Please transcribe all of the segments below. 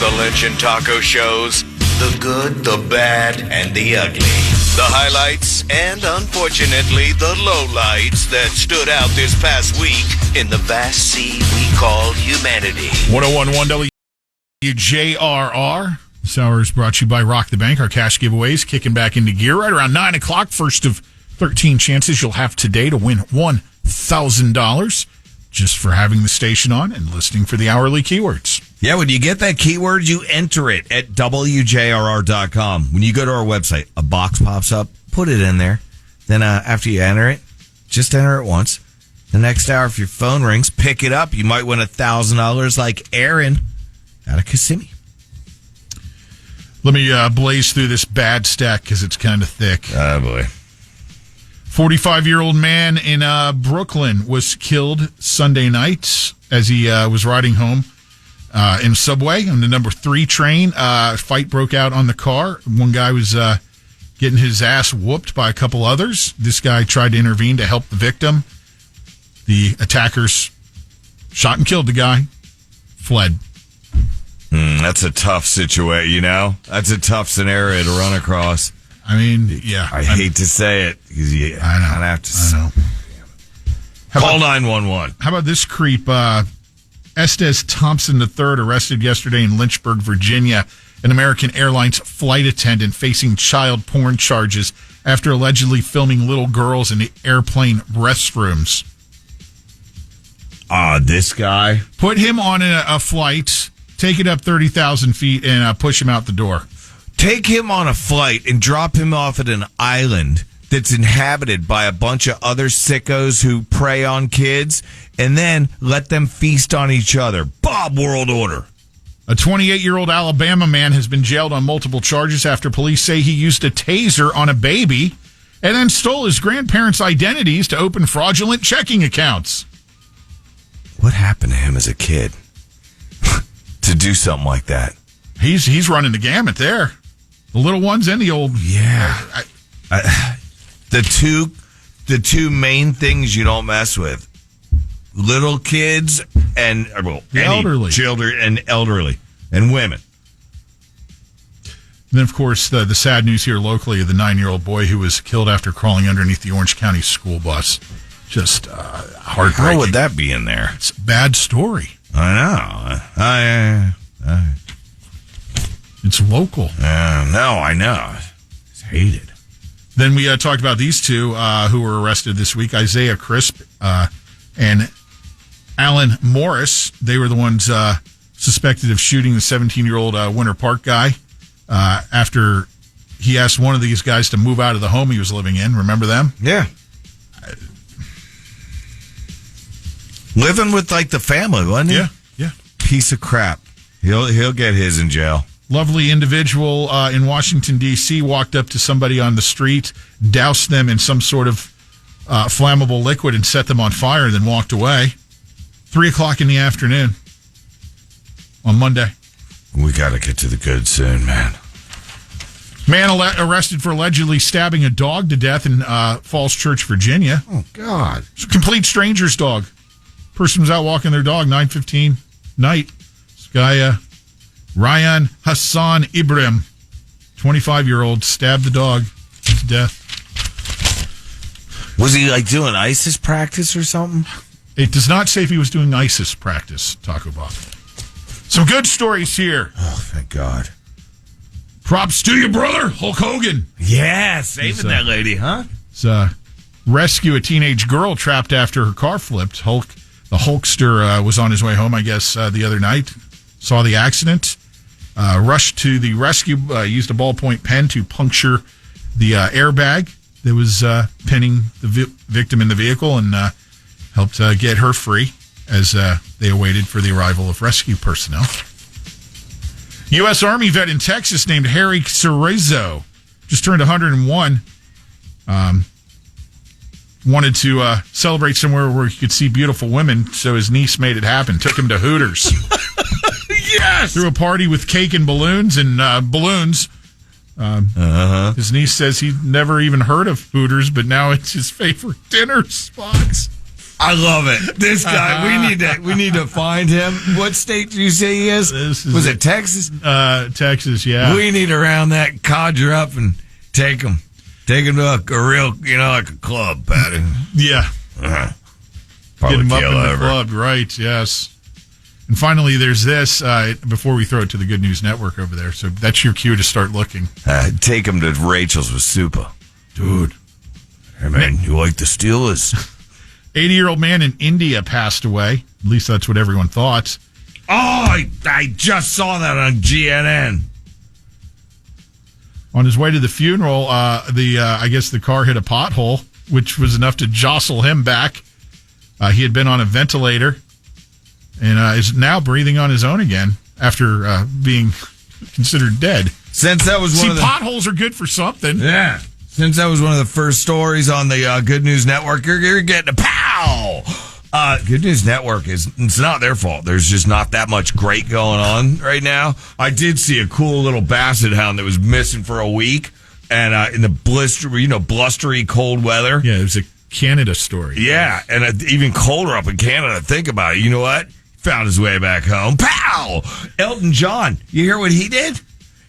the Lynch and Taco shows. The good, the bad, and the ugly. The highlights and, unfortunately, the lowlights that stood out this past week in the vast sea we call humanity. 101.1 WJRR. This hour is brought to you by Rock the Bank. Our cash giveaways kicking back into gear right around 9 o'clock. First of 13 chances you'll have today to win $1,000 just for having the station on and listening for the hourly keywords. Yeah, when you get that keyword, you enter it at WJRR.com. When you go to our website, a box pops up, put it in there. Then after you enter it, just enter it once. The next hour, if your phone rings, pick it up. You might win $1,000 like Aaron out of Kissimmee. Let me blaze through this bad stack because it's kind of thick. Oh, boy. 45-year-old man in Brooklyn was killed Sunday night as he was riding home in a subway on the number 3 train. Fight broke out on the car. One guy was getting his ass whooped by a couple others. This guy tried to intervene to help the victim. The attackers shot and killed the guy, fled. That's a tough situation, you know? That's a tough scenario to run across. I mean, yeah. I hate to say it. I know. I'd have to I know. Call 911. How about this creep? Estes Thompson III arrested yesterday in Lynchburg, Virginia, an American Airlines flight attendant facing child porn charges after allegedly filming little girls in the airplane restrooms. This guy. Put him on a flight, take it up 30,000 feet, and push him out the door. Take him on a flight and drop him off at an island that's inhabited by a bunch of other sickos who prey on kids, and then let them feast on each other. Bob World Order. A 28-year-old Alabama man has been jailed on multiple charges after police say he used a taser on a baby and then stole his grandparents' identities to open fraudulent checking accounts. What happened to him as a kid to do something like that? He's running the gamut there. The little ones and the old. Yeah. The two main things you don't mess with: little kids and elderly children and elderly and women. And then, of course, the sad news here locally of the 9-year-old boy who was killed after crawling underneath the Orange County school bus. Just heartbreaking. How would that be in there? It's a bad story. I know. It's local. No, I know. It's hated. Then we talked about these two who were arrested this week, Isaiah Crisp and Alan Morris. They were the ones suspected of shooting the 17-year-old Winter Park guy after he asked one of these guys to move out of the home he was living in. Remember them? Yeah. Living with, like, the family, wasn't he? Yeah. Piece of crap. He'll get his in jail. Lovely individual in Washington, D.C. walked up to somebody on the street, doused them in some sort of flammable liquid and set them on fire, then walked away. 3 o'clock in the afternoon on Monday. We got to get to the good soon, man. Man arrested for allegedly stabbing a dog to death in Falls Church, Virginia. Oh, God. It's a complete stranger's dog. Person was out walking their dog, 9:15 night. This guy, Ryan Hassan Ibrahim, 25-year-old, stabbed the dog to death. Was he, like, doing ISIS practice or something? It does not say if he was doing ISIS practice, Taco Bob. Some good stories here. Oh, thank God. Props to you, brother, Hulk Hogan. Yeah, saving that lady, huh? Rescue a teenage girl trapped after her car flipped. The Hulkster was on his way home, I guess, the other night. Saw the accident. Rushed to the rescue. Used a ballpoint pen to puncture the airbag that was pinning the victim in the vehicle and helped get her free as they awaited for the arrival of rescue personnel. U.S. Army vet in Texas named Harry Cerezo just turned 101. Wanted to celebrate somewhere where he could see beautiful women, so his niece made it happen. Took him to Hooters. Yes! Threw a party with cake and balloons and balloons. His niece says he'd never even heard of Hooters, but now it's his favorite dinner spot. I love it. This guy, we need to find him. What state do you say he is? Was it Texas? Texas, yeah. We need to round that codger up and take him to a real, like a club, Patty. Yeah. Probably Get him up in the over. club, right, yes. And finally, there's this, before we throw it to the Good News Network over there. So that's your cue to start looking. Take him to Rachel's with Supa. Dude. Hey, man, you like the Steelers? 80-year-old man in India passed away. At least that's what everyone thought. Oh, I just saw that on GNN. On his way to the funeral, I guess the car hit a pothole, which was enough to jostle him back. He had been on a ventilator and is now breathing on his own again after being considered dead. Since that was one of the potholes are good for something. Yeah. Since that was one of the first stories on the Good News Network, you're getting a pow. Good News Network it's not their fault. There's just not that much great going on right now. I did see a cool little basset hound that was missing for a week, and in the blustery cold weather. Yeah, it was a Canada story. Yeah, and even colder up in Canada. Think about it. You know what? Found his way back home. Pow! Elton John. You hear what he did?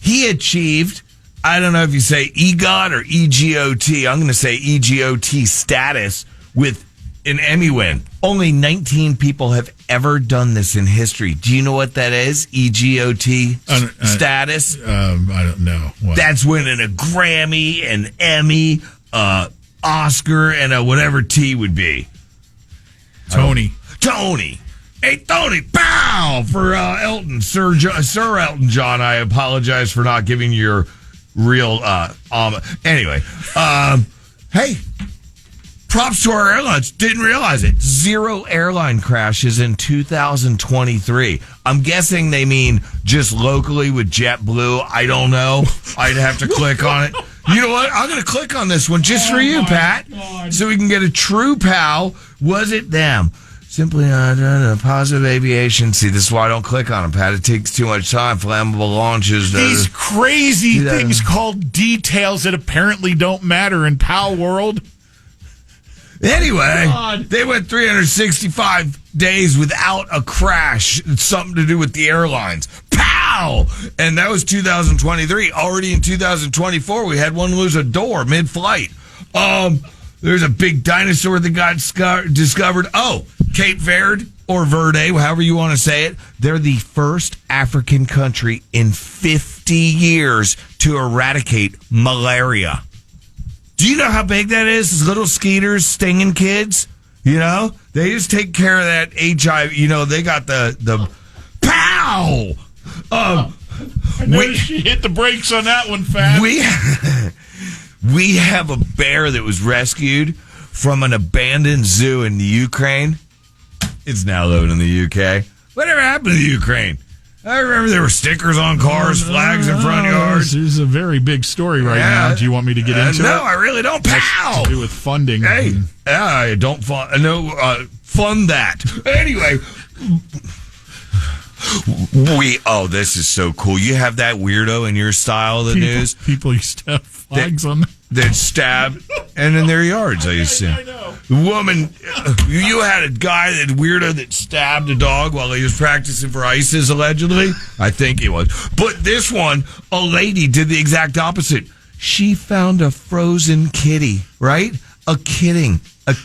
He achieved, I don't know if you say EGOT or EGOT. I'm going to say EGOT status with an Emmy win. Only 19 people have ever done this in history. Do you know what that is? EGOT status? I don't know. What? That's winning a Grammy, an Emmy, Oscar, and whatever T would be. Tony. Hey, Tony, pow! For Elton, Sir Elton John, I apologize for not giving you your real, anyway. Hey, props to our airlines. Didn't realize it. 0 airline crashes in 2023. I'm guessing they mean just locally with JetBlue. I don't know. I'd have to click on it. You know what? I'm going to click on this one just for you, Pat, so we can get a true pow. Was it them? Simply positive aviation. See, this is why I don't click on them, Pat. It takes too much time. Flammable launches. These crazy things called details that apparently don't matter in POW world. Anyway, they went 365 days without a crash. It's something to do with the airlines. Pow! And that was 2023. Already in 2024, we had one lose a door mid-flight. There's a big dinosaur that got discovered. Oh, Cape Verde or Verde, however you want to say it. They're the first African country in 50 years to eradicate malaria. Do you know how big that is? These little skeeters stinging kids, they just take care of that HIV. They got the pow. I noticed she hit the brakes on that one, Fat. We have a bear that was rescued from an abandoned zoo in the Ukraine. It's now living in the UK. Whatever happened to the Ukraine? I remember there were stickers on cars, flags in front yards. This is a very big story now. Do you want me to get into it? No, I really don't. Pow! To do with funding. Hey, I don't fund. No, fund that. Anyway, this is so cool. You have that weirdo in your style of the news. People used to have flags on them. That stabbed and in their yards, I assume. I know. The woman, you had a guy, that weirdo that stabbed a dog while he was practicing for ISIS, allegedly. I think he was. But this one, a lady did the exact opposite. She found a frozen kitty, right? A kitten. I'm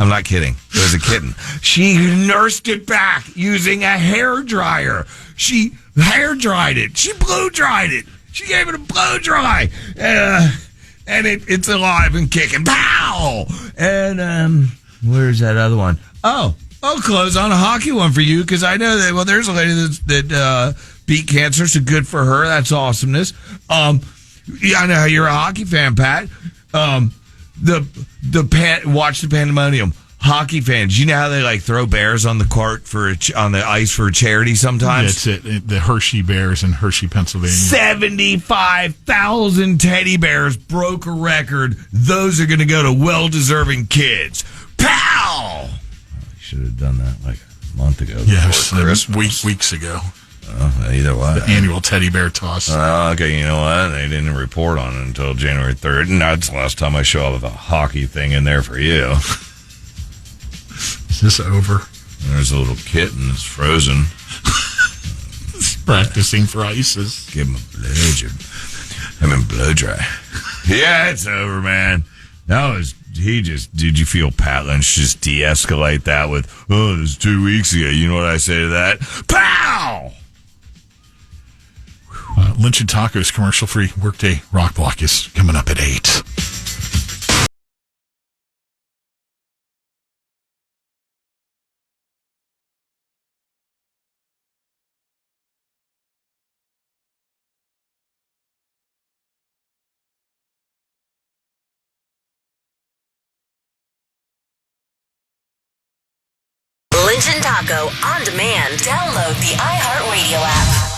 not kidding. It was a kitten. She nursed it back using a hairdryer. She hair dried it. She blow dried it. She gave it a blow dry. And it's alive and kicking. Pow! And where's that other one? Oh, I'll close on a hockey one for you, because I know that, there's a lady that beat cancer, so good for her. That's awesomeness. I know you're a hockey fan, Pat. Watch the pandemonium. Hockey fans, you know how they throw bears on the court on the ice for charity sometimes? That's it. The Hershey Bears in Hershey, Pennsylvania. 75,000 teddy bears broke a record. Those are going to go to well-deserving kids. Pow! I should have done that a month ago. Yes, weeks ago. Either way. The annual teddy bear toss. Okay, you know what? They didn't report on it until January 3rd, and that's the last time I show up with a hockey thing in there for you. Is this over? There's a little kitten that's frozen. Practicing for ISIS. Give him a blowjob. Blow dry. Yeah, it's over, man. Did you feel Pat Lynch just de-escalate that with, oh, this was 2 weeks ago. You know what I say to that? Pow! Lynch and Tacos commercial-free Workday Rock Block is coming up at 8. Lynch and Taco on demand. Download the iHeartRadio app.